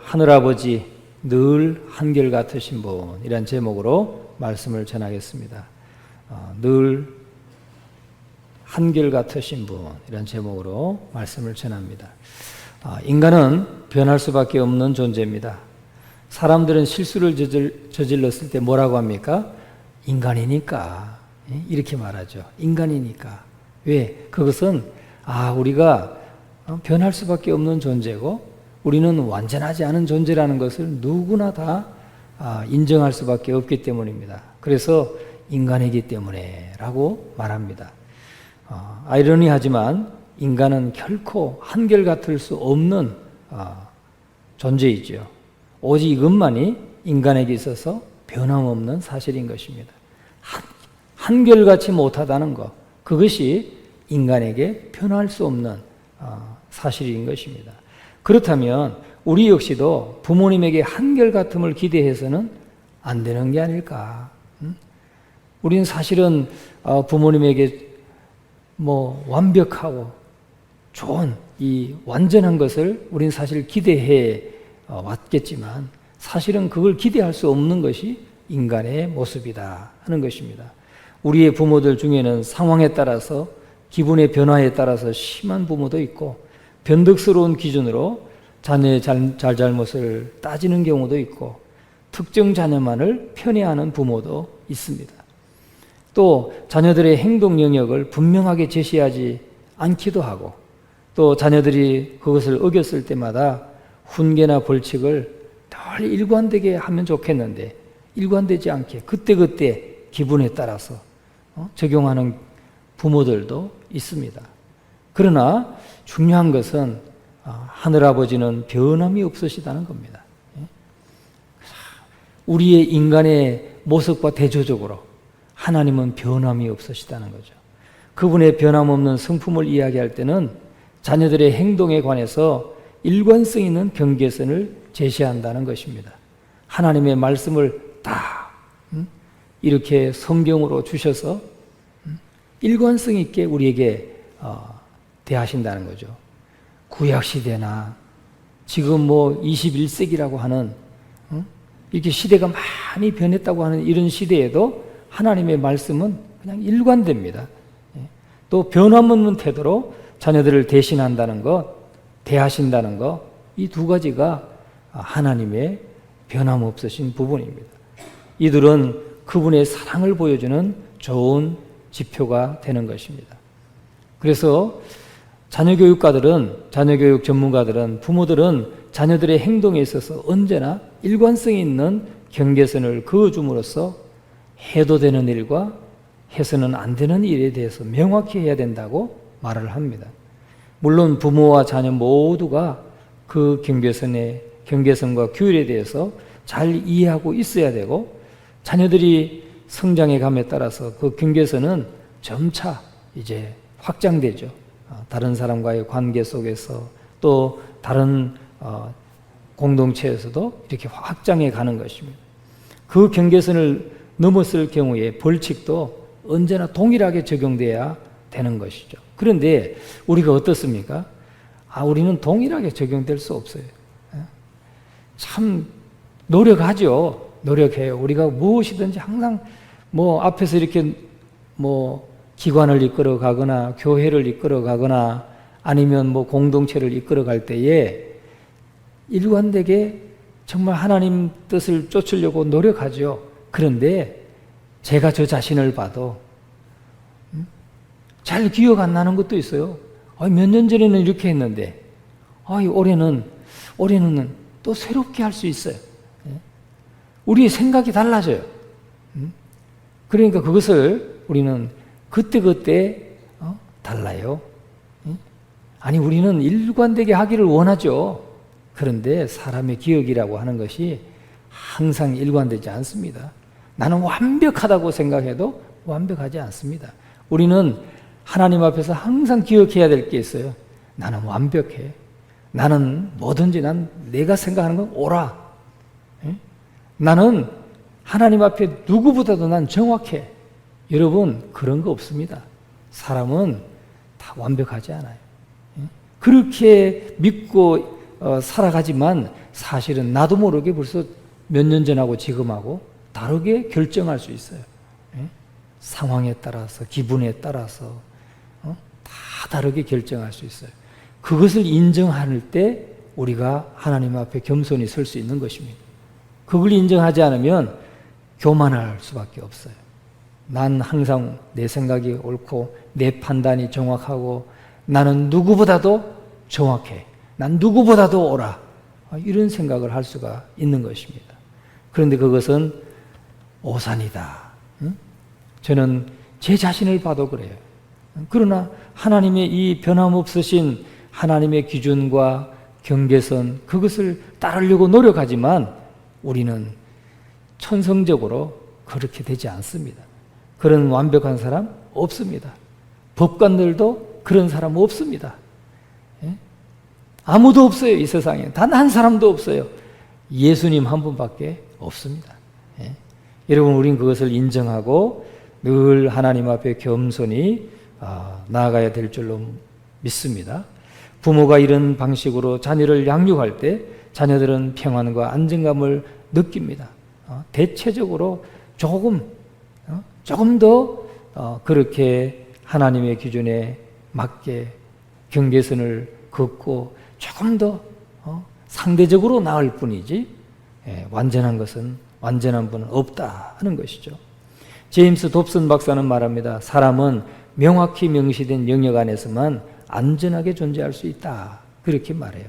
하늘아버지 늘 한결같으신 분이란 제목으로 말씀을 전하겠습니다. 늘 한결같으신 분이란 제목으로 말씀을 전합니다. 인간은 변할 수밖에 없는 존재입니다. 사람들은 실수를 저질렀을 때 뭐라고 합니까? 인간이니까 이렇게 말하죠. 인간이니까. 왜? 그것은 우리가 변할 수밖에 없는 존재고 우리는 완전하지 않은 존재라는 것을 누구나 다 인정할 수밖에 없기 때문입니다. 그래서 인간이기 때문에 라고 말합니다. 아이러니하지만 인간은 결코 한결같을 수 없는 존재이죠. 오직 이것만이 인간에게 있어서 변함없는 사실인 것입니다. 한결같이 못하다는 것, 그것이 인간에게 변할 수 없는 사실인 것입니다. 그렇다면 우리 역시도 부모님에게 한결같음을 기대해서는 안 되는 게 아닐까? 우리는 사실은 부모님에게 완벽하고 좋은 이 완전한 것을 우리는 사실 기대해 왔겠지만 사실은 그걸 기대할 수 없는 것이 인간의 모습이다 하는 것입니다. 우리의 부모들 중에는 상황에 따라서 기분의 변화에 따라서 심한 부모도 있고 변덕스러운 기준으로 자녀의 잘잘못을 따지는 경우도 있고 특정 자녀만을 편애하는 부모도 있습니다. 또 자녀들의 행동 영역을 분명하게 제시하지 않기도 하고 또 자녀들이 그것을 어겼을 때마다 훈계나 벌칙을 덜 일관되게 하면 좋겠는데 일관되지 않게 그때그때 기분에 따라서 적용하는 부모들도 있습니다. 그러나 중요한 것은 하늘아버지는 변함이 없으시다는 겁니다. 우리의 인간의 모습과 대조적으로 하나님은 변함이 없으시다는 거죠. 그분의 변함없는 성품을 이야기할 때는 자녀들의 행동에 관해서 일관성 있는 경계선을 제시한다는 것입니다. 하나님의 말씀을 다 이렇게 성경으로 주셔서 일관성 있게 우리에게 대하신다는 거죠. 구약시대나 지금 21세기라고 하는 이렇게 시대가 많이 변했다고 하는 이런 시대에도 하나님의 말씀은 그냥 일관됩니다. 또 변함없는 태도로 자녀들을 대신한다는 것, 대하신다는 것, 이 두 가지가 하나님의 변함없으신 부분입니다. 이들은 그분의 사랑을 보여주는 좋은 지표가 되는 것입니다. 그래서 자녀교육 전문가들은, 부모들은 자녀들의 행동에 있어서 언제나 일관성이 있는 경계선을 그어줌으로써 해도 되는 일과 해서는 안 되는 일에 대해서 명확히 해야 된다고 말을 합니다. 물론 부모와 자녀 모두가 그 경계선과 규율에 대해서 잘 이해하고 있어야 되고 자녀들이 성장해 감에 따라서 그 경계선은 점차 이제 확장되죠. 다른 사람과의 관계 속에서 또 다른 공동체에서도 이렇게 확장해 가는 것입니다. 그 경계선을 넘었을 경우에 벌칙도 언제나 동일하게 적용돼야 되는 것이죠. 그런데 우리가 어떻습니까? 우리는 동일하게 적용될 수 없어요. 참 노력하죠. 노력해요. 우리가 무엇이든지 항상 앞에서 이렇게 기관을 이끌어 가거나 교회를 이끌어 가거나 아니면 공동체를 이끌어 갈 때에 일관되게 정말 하나님 뜻을 쫓으려고 노력하죠. 그런데 제가 저 자신을 봐도 잘 기억 안 나는 것도 있어요. 몇 년 전에는 이렇게 했는데 올해는 또 새롭게 할 수 있어요. 우리의 생각이 달라져요. 그러니까 그것을 우리는 그때그때 달라요. 우리는 일관되게 하기를 원하죠. 그런데 사람의 기억이라고 하는 것이 항상 일관되지 않습니다. 나는 완벽하다고 생각해도 완벽하지 않습니다. 우리는 하나님 앞에서 항상 기억해야 될 게 있어요. 나는 완벽해. 나는 뭐든지 내가 생각하는 건 옳아. 나는 하나님 앞에 누구보다도 난 정확해. 여러분, 그런 거 없습니다. 사람은 다 완벽하지 않아요. 그렇게 믿고 살아가지만 사실은 나도 모르게 벌써 몇 년 전하고 지금하고 다르게 결정할 수 있어요. 예? 상황에 따라서, 기분에 따라서 다 다르게 결정할 수 있어요. 그것을 인정할 때 우리가 하나님 앞에 겸손히 설 수 있는 것입니다. 그걸 인정하지 않으면 교만할 수밖에 없어요. 난 항상 내 생각이 옳고 내 판단이 정확하고 나는 누구보다도 정확해. 난 누구보다도 옳아. 이런 생각을 할 수가 있는 것입니다. 그런데 그것은 오산이다. 저는 제 자신을 봐도 그래요. 그러나 하나님의 이 변함없으신 하나님의 기준과 경계선, 그것을 따르려고 노력하지만 우리는 천성적으로 그렇게 되지 않습니다. 그런 완벽한 사람 없습니다. 법관들도 그런 사람 없습니다. 아무도 없어요. 이 세상에 단 한 사람도 없어요. 예수님 한 분밖에 없습니다. 여러분, 우린 그것을 인정하고 늘 하나님 앞에 겸손히 나아가야 될 줄로 믿습니다. 부모가 이런 방식으로 자녀를 양육할 때 자녀들은 평안과 안정감을 느낍니다. 대체적으로 조금 더 그렇게 하나님의 기준에 맞게 경계선을 긋고 조금 더 상대적으로 나을 뿐이지 완전한 분은 없다 하는 것이죠. 제임스 dobson 박사는 말합니다. 사람은 명확히 명시된 영역 안에서만 안전하게 존재할 수 있다. 그렇게 말해요.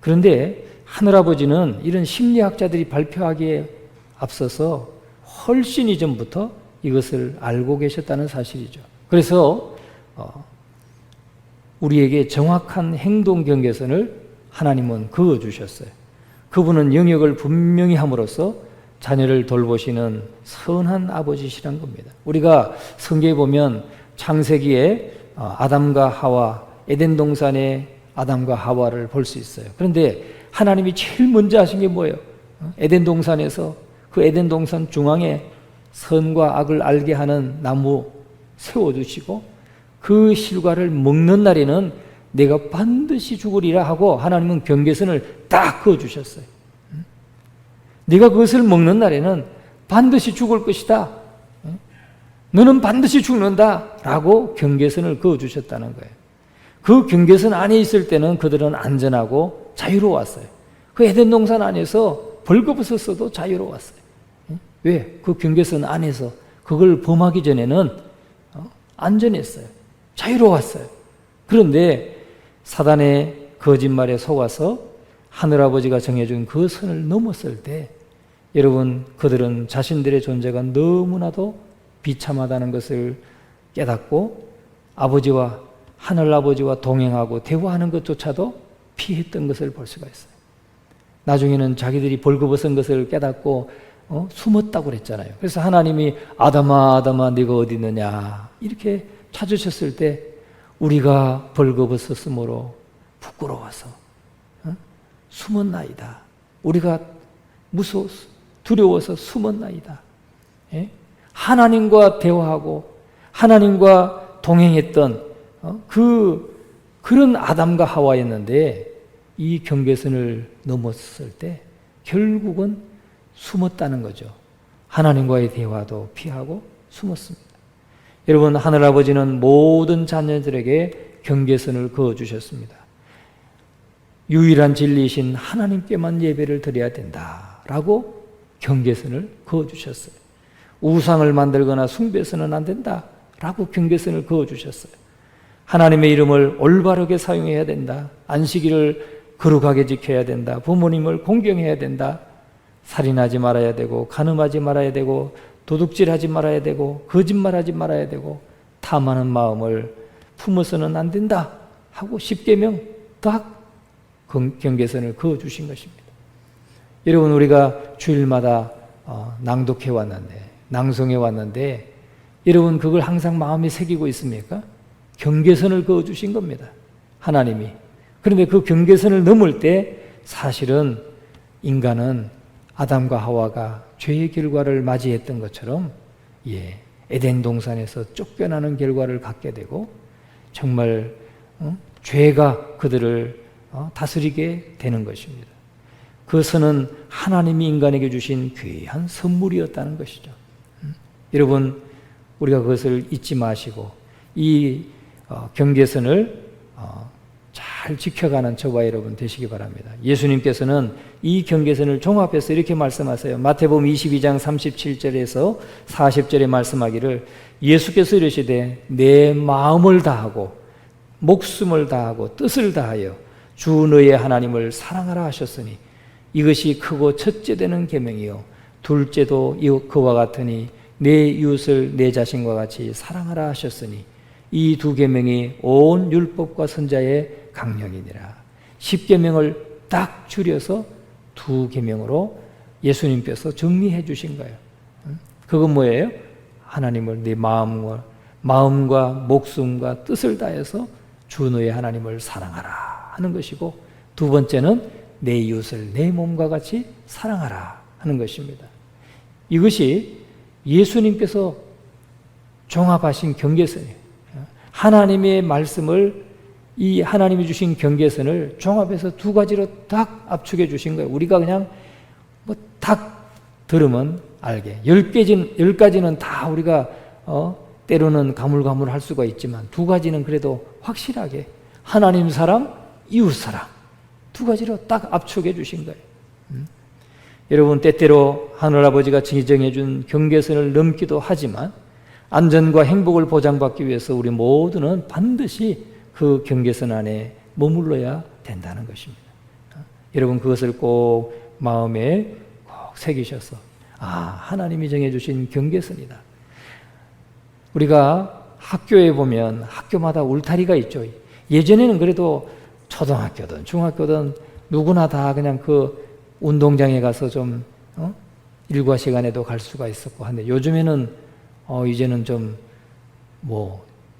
그런데 하늘아버지는 이런 심리학자들이 발표하기에 앞서서 훨씬 이전부터 이것을 알고 계셨다는 사실이죠. 그래서 우리에게 정확한 행동 경계선을 하나님은 그어주셨어요. 그분은 영역을 분명히 함으로써 자녀를 돌보시는 선한 아버지시란 겁니다. 우리가 성경에 보면 창세기에 아담과 하와, 에덴 동산의 아담과 하와를 볼 수 있어요. 그런데 하나님이 제일 먼저 하신 게 뭐예요? 에덴 동산에서 그 에덴 동산 중앙에 선과 악을 알게 하는 나무 세워두시고 그 실과를 먹는 날에는 내가 반드시 죽으리라 하고 하나님은 경계선을 딱 그어주셨어요. 네가 그것을 먹는 날에는 반드시 죽을 것이다. 너는 반드시 죽는다 라고 경계선을 그어주셨다는 거예요. 그 경계선 안에 있을 때는 그들은 안전하고 자유로웠어요. 그 에덴 동산 안에서 벌거벗었어도 자유로웠어요. 왜? 그 경계선 안에서 그걸 범하기 전에는 안전했어요. 자유로웠어요. 그런데 사단의 거짓말에 속아서 하늘아버지가 정해준 그 선을 넘었을 때 여러분, 그들은 자신들의 존재가 너무나도 비참하다는 것을 깨닫고 아버지와 하늘아버지와 동행하고 대화하는 것조차도 피했던 것을 볼 수가 있어요. 나중에는 자기들이 벌거벗은 것을 깨닫고 숨었다고 그랬잖아요. 그래서 하나님이 아담아 아담아 네가 어디 있느냐 이렇게 찾으셨을 때 우리가 벌거벗었으므로 부끄러워서 숨었나이다. 우리가 두려워서 숨었나이다. 하나님과 대화하고 하나님과 동행했던 그런 아담과 하와였는데 이 경계선을 넘었을 때 결국은 숨었다는 거죠. 하나님과의 대화도 피하고 숨었습니다. 여러분, 하늘아버지는 모든 자녀들에게 경계선을 그어주셨습니다. 유일한 진리이신 하나님께만 예배를 드려야 된다라고 경계선을 그어주셨어요. 우상을 만들거나 숭배해서는 안 된다라고 경계선을 그어주셨어요. 하나님의 이름을 올바르게 사용해야 된다. 안식일을 거룩하게 지켜야 된다. 부모님을 공경해야 된다. 살인하지 말아야 되고 간음하지 말아야 되고 도둑질하지 말아야 되고 거짓말하지 말아야 되고 탐하는 마음을 품어서는 안 된다 하고 10계명 딱 경계선을 그어주신 것입니다. 여러분, 우리가 주일마다 낭독해 왔는데 낭송해 왔는데 여러분 그걸 항상 마음에 새기고 있습니까? 경계선을 그어주신 겁니다. 하나님이. 그런데 그 경계선을 넘을 때 사실은 인간은 아담과 하와가 죄의 결과를 맞이했던 것처럼 에덴 동산에서 쫓겨나는 결과를 갖게 되고 정말 죄가 그들을 다스리게 되는 것입니다. 그것은 하나님이 인간에게 주신 귀한 선물이었다는 것이죠. 여러분, 우리가 그것을 잊지 마시고 이 경계선을 잘 지켜가는 저와 여러분 되시기 바랍니다. 예수님께서는 이 경계선을 종합해서 이렇게 말씀하세요. 마태복음 22장 37절에서 40절에 말씀하기를, 예수께서 이르시되 내 마음을 다하고 목숨을 다하고 뜻을 다하여 주 너의 하나님을 사랑하라 하셨으니 이것이 크고 첫째 되는 계명이요 둘째도 그와 같으니 내 이웃을 내 자신과 같이 사랑하라 하셨으니 이 두 계명이 온 율법과 선자의 강령이니라. 10계명을 딱 줄여서 두 계명으로 예수님께서 정리해 주신 거예요. 그건 뭐예요? 하나님을 네 마음과 목숨과 뜻을 다해서 주 너의 하나님을 사랑하라 하는 것이고, 두 번째는 내 이웃을 내 몸과 같이 사랑하라 하는 것입니다. 이것이 예수님께서 종합하신 경계선이에요. 하나님의 말씀을, 이 하나님이 주신 경계선을 종합해서 두 가지로 딱 압축해 주신 거예요. 우리가 그냥 딱 들으면 알게. 10가지는 다 우리가 때로는 가물가물할 수가 있지만 두 가지는 그래도 확실하게 하나님 사랑, 이웃 사랑 두 가지로 딱 압축해 주신 거예요. 여러분, 때때로 하늘아버지가 지정해 준 경계선을 넘기도 하지만 안전과 행복을 보장받기 위해서 우리 모두는 반드시 그 경계선 안에 머물러야 된다는 것입니다. 여러분, 그것을 꼭 마음에 꼭 새기셔서 하나님이 정해주신 경계선이다. 우리가 학교에 보면 학교마다 울타리가 있죠. 예전에는 그래도 초등학교든 중학교든 누구나 다 그냥 그 운동장에 가서 좀 일과 시간에도 갈 수가 있었고 한데, 요즘에는 이제는 좀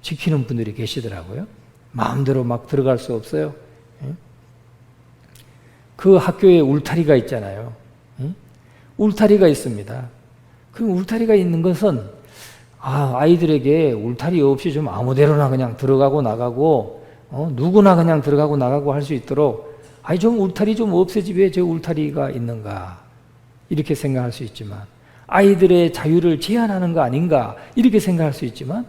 지키는 분들이 계시더라고요. 마음대로 막 들어갈 수 없어요. 그 학교에 울타리가 있잖아요. 울타리가 있습니다. 그 울타리가 있는 것은 아이들에게 울타리 없이 좀 아무데로나 그냥 들어가고 나가고 누구나 그냥 들어가고 나가고 할 수 있도록 좀 울타리 좀 없애지 왜 저 울타리가 있는가 이렇게 생각할 수 있지만, 아이들의 자유를 제한하는 거 아닌가 이렇게 생각할 수 있지만,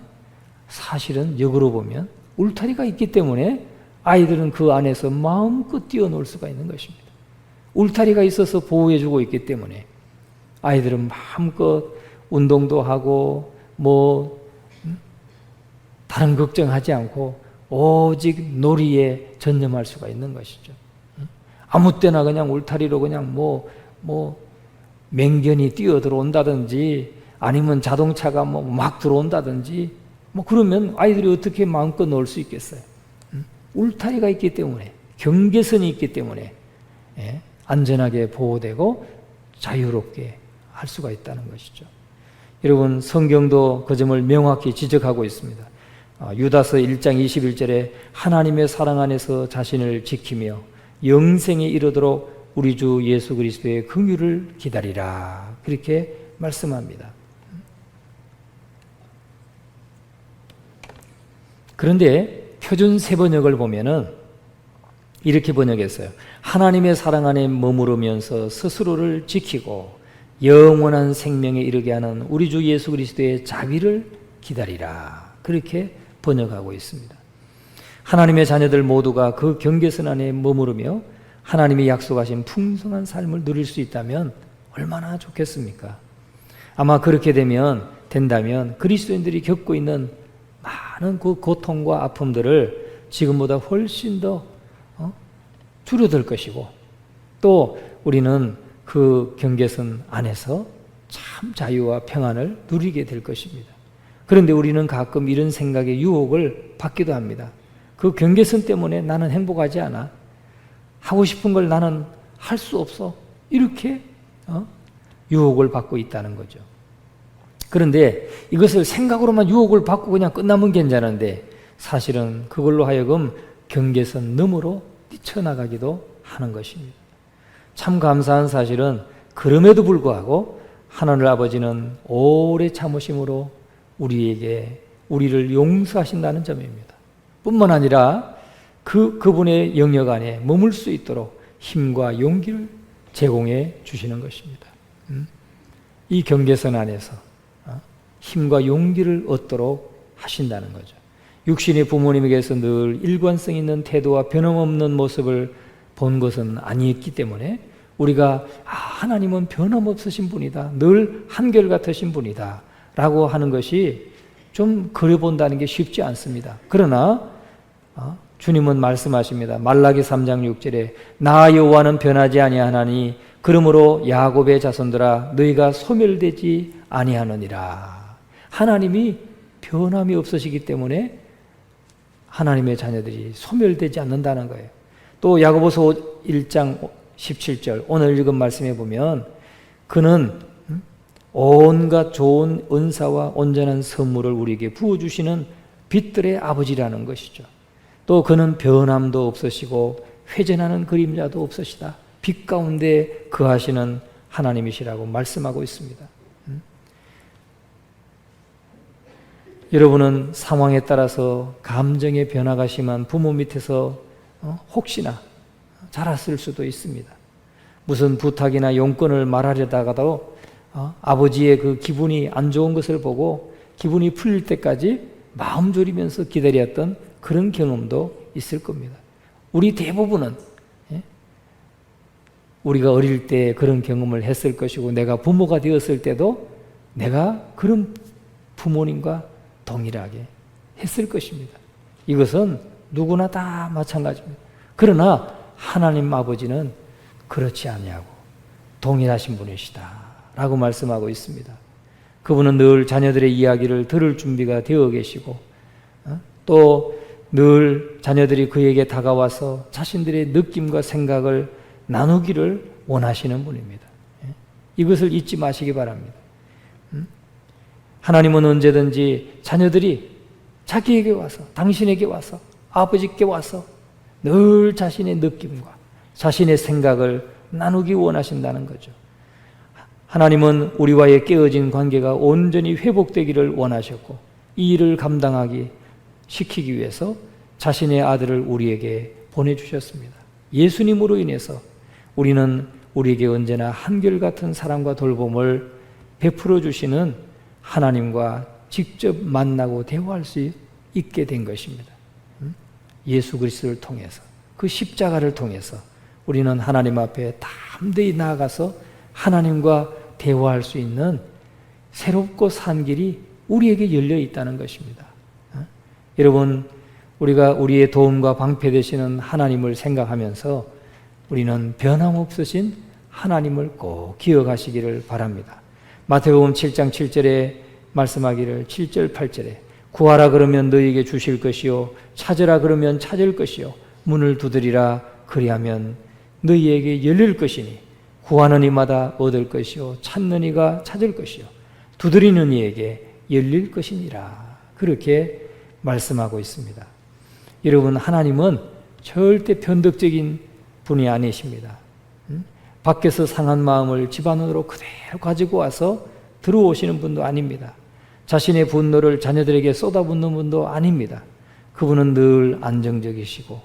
사실은 역으로 보면 울타리가 있기 때문에 아이들은 그 안에서 마음껏 뛰어놀 수가 있는 것입니다. 울타리가 있어서 보호해주고 있기 때문에 아이들은 마음껏 운동도 하고 다른 걱정하지 않고 오직 놀이에 전념할 수가 있는 것이죠. 아무 때나 그냥 울타리로 그냥 맹견이 뛰어 들어온다든지 아니면 자동차가 막 들어온다든지 그러면 아이들이 어떻게 마음껏 놀 수 있겠어요? 울타리가 있기 때문에, 경계선이 있기 때문에 안전하게 보호되고 자유롭게 할 수가 있다는 것이죠. 여러분, 성경도 그 점을 명확히 지적하고 있습니다. 유다서 1장 21절에 하나님의 사랑 안에서 자신을 지키며 영생에 이르도록 우리 주 예수 그리스도의 긍휼을 기다리라, 그렇게 말씀합니다. 그런데 표준 세번역을 보면은 이렇게 번역했어요. 하나님의 사랑 안에 머무르면서 스스로를 지키고 영원한 생명에 이르게 하는 우리 주 예수 그리스도의 자비를 기다리라, 그렇게 번역하고 있습니다. 하나님의 자녀들 모두가 그 경계선 안에 머무르며 하나님이 약속하신 풍성한 삶을 누릴 수 있다면 얼마나 좋겠습니까? 아마 그렇게 된다면 그리스도인들이 겪고 있는 많은 그 고통과 아픔들을 지금보다 훨씬 더 줄어들 것이고, 또 우리는 그 경계선 안에서 참 자유와 평안을 누리게 될 것입니다. 그런데 우리는 가끔 이런 생각에 유혹을 받기도 합니다. 그 경계선 때문에 나는 행복하지 않아. 하고 싶은 걸 나는 할 수 없어. 이렇게 유혹을 받고 있다는 거죠. 그런데 이것을 생각으로만 유혹을 받고 그냥 끝나면 괜찮은데, 사실은 그걸로 하여금 경계선 너머로 뛰쳐나가기도 하는 것입니다. 참 감사한 사실은 그럼에도 불구하고 하나님 아버지는 오래 참으심으로 우리를 용서하신다는 점입니다. 뿐만 아니라 그분의 영역 안에 머물 수 있도록 힘과 용기를 제공해 주시는 것입니다. 이 경계선 안에서 힘과 용기를 얻도록 하신다는 거죠. 육신의 부모님에게서 늘 일관성 있는 태도와 변함없는 모습을 본 것은 아니었기 때문에 우리가 하나님은 변함없으신 분이다, 늘 한결같으신 분이다 라고 하는 것이 좀 그려본다는 게 쉽지 않습니다. 그러나 주님은 말씀하십니다. 말라기 3장 6절에 나 여호와는 변하지 아니하나니 그러므로 야곱의 자손들아 너희가 소멸되지 아니하느니라. 하나님이 변함이 없으시기 때문에 하나님의 자녀들이 소멸되지 않는다는 거예요. 또 야고보서 1장 17절 오늘 읽은 말씀에 보면 그는 온갖 좋은 은사와 온전한 선물을 우리에게 부어주시는 빛들의 아버지라는 것이죠. 또 그는 변함도 없으시고 회전하는 그림자도 없으시다. 빛 가운데 거하시는 하나님이시라고 말씀하고 있습니다. 여러분은 상황에 따라서 감정의 변화가 심한 부모 밑에서 혹시나 자랐을 수도 있습니다. 무슨 부탁이나 용건을 말하려다가도 아버지의 그 기분이 안 좋은 것을 보고 기분이 풀릴 때까지 마음 졸이면서 기다렸던 그런 경험도 있을 겁니다. 우리 대부분은 우리가 어릴 때 그런 경험을 했을 것이고 내가 부모가 되었을 때도 내가 그런 부모님과 동일하게 했을 것입니다. 이것은 누구나 다 마찬가지입니다. 그러나 하나님 아버지는 그렇지 아니하고 동일하신 분이시다 라고 말씀하고 있습니다. 그분은 늘 자녀들의 이야기를 들을 준비가 되어 계시고 또 늘 자녀들이 그에게 다가와서 자신들의 느낌과 생각을 나누기를 원하시는 분입니다. 이것을 잊지 마시기 바랍니다. 하나님은 언제든지 자녀들이 자기에게 와서 당신에게 와서 아버지께 와서 늘 자신의 느낌과 자신의 생각을 나누기 원하신다는 거죠. 하나님은 우리와의 깨어진 관계가 온전히 회복되기를 원하셨고 이 일을 감당하기 시키기 위해서 자신의 아들을 우리에게 보내주셨습니다. 예수님으로 인해서 우리는 우리에게 언제나 한결같은 사랑과 돌봄을 베풀어 주시는 하나님과 직접 만나고 대화할 수 있게 된 것입니다. 예수 그리스도를 통해서 그 십자가를 통해서 우리는 하나님 앞에 담대히 나아가서 하나님과 대화할 수 있는 새롭고 산 길이 우리에게 열려 있다는 것입니다. 여러분, 우리가 우리의 도움과 방패 되시는 하나님을 생각하면서 우리는 변함없으신 하나님을 꼭 기억하시기를 바랍니다. 마태복음 7장 7절에 말씀하기를 7절 8절에 구하라 그러면 너희에게 주실 것이요 찾으라 그러면 찾을 것이요 문을 두드리라 그리하면 너희에게 열릴 것이니 구하는 이마다 얻을 것이요 찾는 이가 찾을 것이요 두드리는 이에게 열릴 것이니라 그렇게 말씀하고 있습니다. 여러분, 하나님은 절대 변덕적인 분이 아니십니다. 밖에서 상한 마음을 집 안으로 그대로 가지고 와서 들어오시는 분도 아닙니다. 자신의 분노를 자녀들에게 쏟아붓는 분도 아닙니다. 그분은 늘 안정적이시고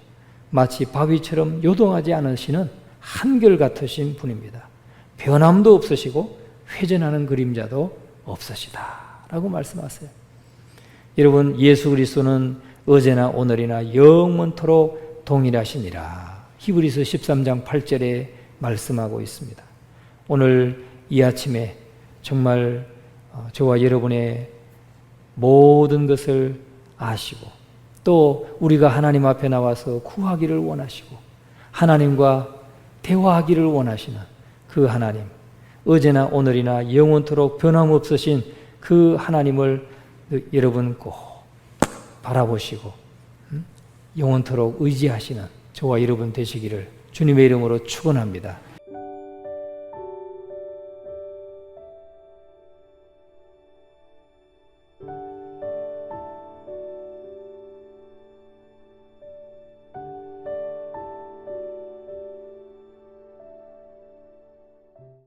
마치 바위처럼 요동하지 않으시는 한결같으신 분입니다. 변함도 없으시고 회전하는 그림자도 없으시다 라고 말씀하세요. 여러분, 예수 그리스도는 어제나 오늘이나 영원토록 동일하시니라 히브리서 13장 8절에 말씀하고 있습니다. 오늘 이 아침에 정말 저와 여러분의 모든 것을 아시고 또 우리가 하나님 앞에 나와서 구하기를 원하시고 하나님과 대화하기를 원하시는 그 하나님, 어제나 오늘이나 영원토록 변함없으신 그 하나님을 여러분 꼭 바라보시고 영원토록 의지하시는 저와 여러분 되시기를 주님의 이름으로 축원합니다.